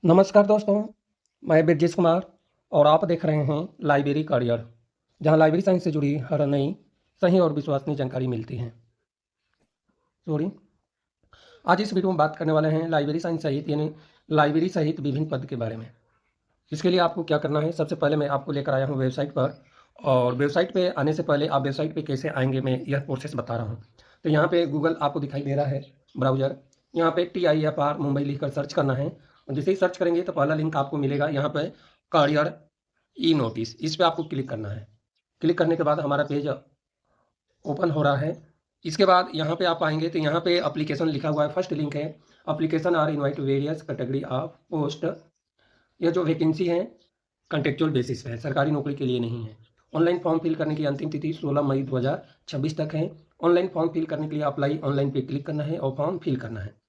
नमस्कार दोस्तों, मैं ब्रजेश कुमार और आप देख रहे हैं लाइब्रेरी करियर, जहां लाइब्रेरी साइंस से जुड़ी हर नई, सही और विश्वसनीय जानकारी मिलती है। सॉरी, आज इस वीडियो में बात करने वाले हैं लाइब्रेरी साइंस सहित यानी लाइब्रेरी सहित विभिन्न पद के बारे में। इसके लिए आपको क्या करना है, सबसे पहले मैं आपको लेकर आया हूँ वेबसाइट पर और वेबसाइट पे आने से पहले आप वेबसाइट पे कैसे आएँगे मैं यह प्रोसेस बता रहा हूँ। तो यहाँ पे गूगल आपको दिखाई दे रहा है ब्राउज़र, यहाँ पे TIFR मुंबई लिखकर सर्च करना है और जैसे ही सर्च करेंगे तो पहला लिंक आपको मिलेगा यहाँ पे करियर ई नोटिस, इस पे आपको क्लिक करना है। क्लिक करने के बाद हमारा पेज ओपन हो रहा है। इसके बाद यहाँ पे आप आएँगे तो यहाँ पे एप्लीकेशन लिखा हुआ है, फर्स्ट लिंक है application are invite various category of post. यह जो वैकेंसी है कॉन्ट्रेक्चुअल बेसिस पे है, सरकारी नौकरी के लिए नहीं है। ऑनलाइन फॉर्म फिल करने की अंतिम तिथि 16 मई 2026 तक है। ऑनलाइन फॉर्म फिल करने के लिए अप्लाई ऑनलाइन पे क्लिक करना है और फॉर्म फिल करना है।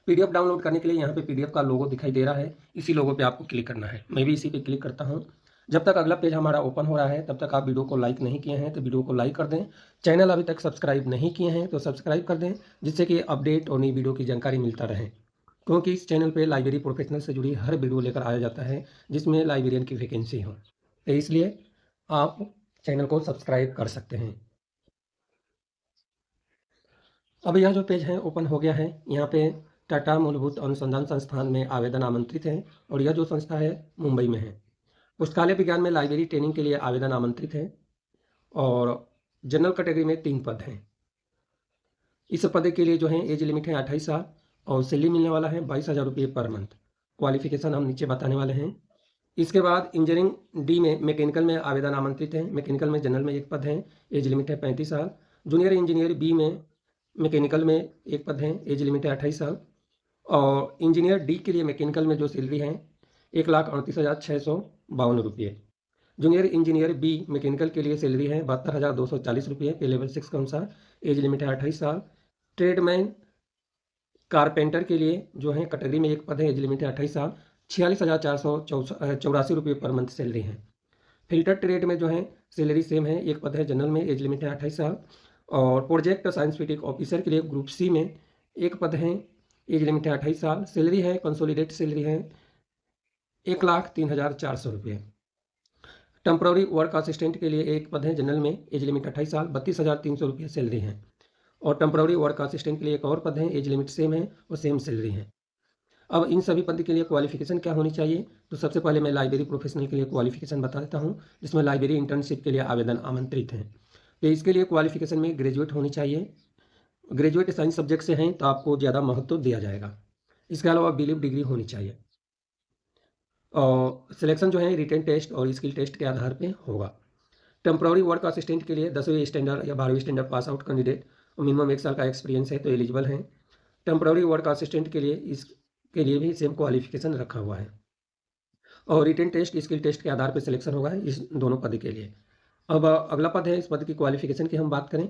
पीडीएफ डाउनलोड करने के लिए यहाँ पे पीडीएफ का लोगो दिखाई दे रहा है, इसी लोगो पे आपको क्लिक करना है। मैं भी इसी पे क्लिक करता हूँ। जब तक अगला पेज हमारा ओपन हो रहा है तब तक आप वीडियो को लाइक नहीं किए हैं तो वीडियो को लाइक कर दें। चैनल अभी तक सब्सक्राइब नहीं किए हैं तो सब्सक्राइब कर दें, जिससे कि अपडेट और नई वीडियो की जानकारी मिलता रहे। क्योंकि इस चैनल पे लाइब्रेरी प्रोफेशनल से जुड़ी हर वीडियो लेकर आया जाता है जिसमें लाइब्रेरियन की वैकेंसी हो, तो इसलिए आप चैनल को सब्सक्राइब कर सकते हैं। अब यह जो पेज है ओपन हो गया है। यहाँ पे टाटा मूलभूत अनुसंधान संस्थान में आवेदन आमंत्रित है और यह जो संस्था है मुंबई में है। पुस्तकालय विज्ञान में लाइब्रेरी ट्रेनिंग के लिए आवेदन आमंत्रित है और जनरल कैटेगरी में 3 पद हैं। इस पद के लिए जो है एज लिमिट है 28 साल और सैलरी मिलने वाला है 22,000 रुपये पर मंथ। क्वालिफिकेशन हम नीचे बताने वाले हैं। इसके बाद इंजीनियरिंग डी में मैकेनिकल में आवेदन आमंत्रित है। मैकेनिकल में जनरल में 1 पद है, एज लिमिट है 35 साल। जूनियर इंजीनियर बी में मैकेनिकल में 1 पद है, एज लिमिट है 28 साल। और इंजीनियर डी के लिए मैकेनिकल में जो सैलरी है 1,38,652 रुपये। जूनियर इंजीनियर बी मैकेनिकल के लिए सैलरी है 72,240 रुपये पे लेवल 6 के अनुसार। एज लिमिट है 28 साल। ट्रेडमैन कारपेंटर के लिए जो है कैटेगरी में 1 पद है, एज लिमिट है 28 साल। 46,484 रुपये पर मंथ सैलरी है। फिल्टर ट्रेड में जो है सैलरी सेम है, 1 पद है जनरल में, एज लिमिट है 28 साल। और प्रोजेक्ट साइंटिफिक ऑफिसर के लिए ग्रुप सी में 1 पद है, एज लिमिट है 28 साल। सैलरी है कंसोलिडेट सैलरी है 1,03,400 रुपये। टेम्प्रोरी वर्क असिस्टेंट के लिए 1 पद है जनरल में, एज लिमिट 28 साल, 32,300 रुपये सैलरी है। और टेम्प्रोरी वर्क असिस्टेंट के लिए एक और पद है, एज लिमिट सेम है और सेम सैलरी है। अब इन सभी पद के लिए क्वालिफिकेशन क्या होनी चाहिए, तो सबसे पहले मैं लाइब्रेरी प्रोफेशनल के लिए क्वालिफिकेशन बता देता हूँ, जिसमें लाइब्रेरी इंटर्नशिप के लिए आवेदन आमंत्रित हैं। तो इसके लिए क्वालिफिकेशन में ग्रेजुएट होनी चाहिए। ग्रेजुएट साइंस सब्जेक्ट से हैं तो आपको ज़्यादा महत्व दिया जाएगा। इसके अलावा बीलिव डिग्री होनी चाहिए और सिलेक्शन जो है रिटन टेस्ट और स्किल टेस्ट के आधार पर होगा। टेम्प्रोरी वर्क असिस्टेंट के लिए 10वीं स्टैंडर्ड या 12वीं स्टैंडर्ड पास आउट कैंडिडेट और मिनिमम 1 साल का एक्सपीरियंस है तो एलिजिबल हैं। टेम्प्रोरी वर्क असिस्टेंट के लिए इसके लिए भी सेम क्वालिफिकेशन रखा हुआ है और रिटन टेस्ट स्किल टेस्ट के आधार पर सिलेक्शन होगा इस दोनों पद के लिए। अब अगला पद है, इस पद की क्वालिफिकेशन की हम बात करें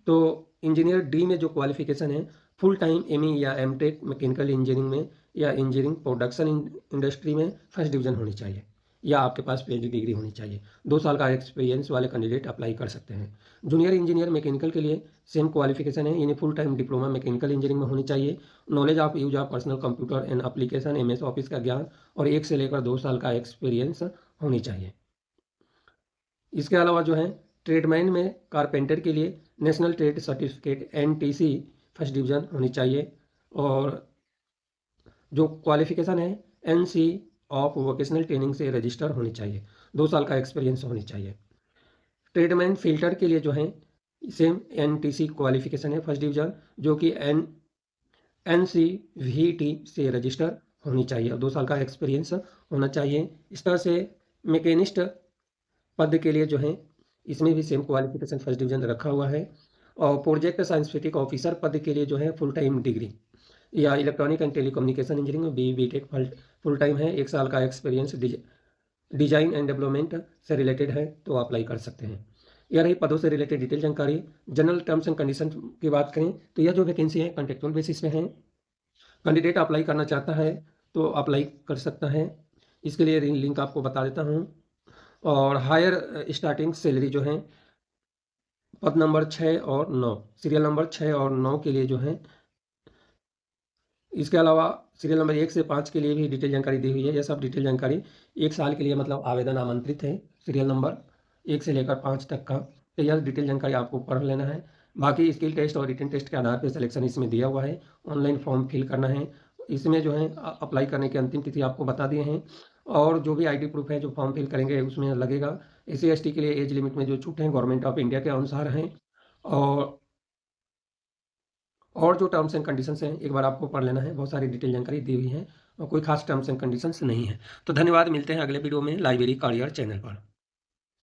तो इंजीनियर डी में जो क्वालिफिकेशन है फुल टाइम एमई या एमटेक मैकेनिकल इंजीनियरिंग में या इंजीनियरिंग प्रोडक्शन इंडस्ट्री में फर्स्ट डिवीजन होनी चाहिए या आपके पास पीएचडी डिग्री होनी चाहिए। 2 साल का एक्सपीरियंस वाले कैंडिडेट अप्लाई कर सकते हैं। जूनियर इंजीनियर मैकेनिकल के लिए सेम क्वालिफिकेशन है, यानी full time diploma mechanical engineering में होनी चाहिए। Knowledge of use of personal computer and application MS office का ज्ञान और 1 से लेकर 2 साल का एक्सपीरियंस होनी चाहिए। इसके अलावा जो है ट्रेडमैन में कारपेंटर के लिए national trade certificate NTC first division होनी चाहिए और जो क्वालिफिकेशन है NC ऑफ वोकेशनल ट्रेनिंग से रजिस्टर होनी चाहिए। 2 साल का एक्सपीरियंस होनी चाहिए। ट्रेडमैन फिल्टर के लिए जो है सेम NTC क्वालिफिकेशन है फर्स्ट डिवीजन, जो कि NCVT से रजिस्टर होनी चाहिए और 2 साल का एक्सपीरियंस होना चाहिए। इस तरह से मैकेनिस्ट पद के लिए जो है इसमें भी सेम क्वालिफिकेशन फर्स्ट डिवीजन रखा हुआ है। और प्रोजेक्ट साइंटिफिक ऑफिसर पद के लिए जो है फुल टाइम डिग्री या इलेक्ट्रॉनिक एंड टेलीकम्युनिकेशन इंजीनियरिंग में BTech फुल टाइम है, 1 साल का एक्सपीरियंस डिजाइन एंड डेवलपमेंट से रिलेटेड है तो अप्लाई कर सकते हैं। यह रही पदों से रिलेटेड डिटेल जानकारी। जनरल टर्म्स एंड कंडीशन की बात करें तो यह जो वैकेंसी है कॉन्ट्रेक्चुअल बेसिस पे है। कैंडिडेट अप्लाई करना चाहता है तो अप्लाई कर सकता है। इसके लिए लिंक आपको बता देता हूँ। और हायर स्टार्टिंग सैलरी जो है पद नंबर 6 और 9, सीरियल नंबर 6 और 9 के लिए जो है इसके अलावा सीरियल नंबर 1 से 5 के लिए भी डिटेल जानकारी दी हुई है। यह सब डिटेल जानकारी 1 साल के लिए मतलब आवेदन आमंत्रित है। सीरियल नंबर 1 से लेकर 5 तक का, तो यह डिटेल जानकारी आपको पढ़ लेना है। बाकी स्किल टेस्ट और रिटन टेस्ट के आधार पर सिलेक्शन इसमें दिया हुआ है। ऑनलाइन फॉर्म फिल करना है। इसमें जो है अप्लाई करने की अंतिम तिथि आपको बता दिए हैं, और जो भी आईडी प्रूफ है जो फॉर्म फिल करेंगे उसमें लगेगा। SC/ST के लिए एज लिमिट में जो छूट है गवर्नमेंट ऑफ इंडिया के अनुसार हैं, और जो टर्म्स एंड कंडीशंस हैं एक बार आपको पढ़ लेना है। बहुत सारी डिटेल जानकारी दी हुई है और कोई खास टर्म्स एंड कंडीशंस नहीं है। तो धन्यवाद, मिलते हैं अगले वीडियो में लाइब्रेरी करियर चैनल पर।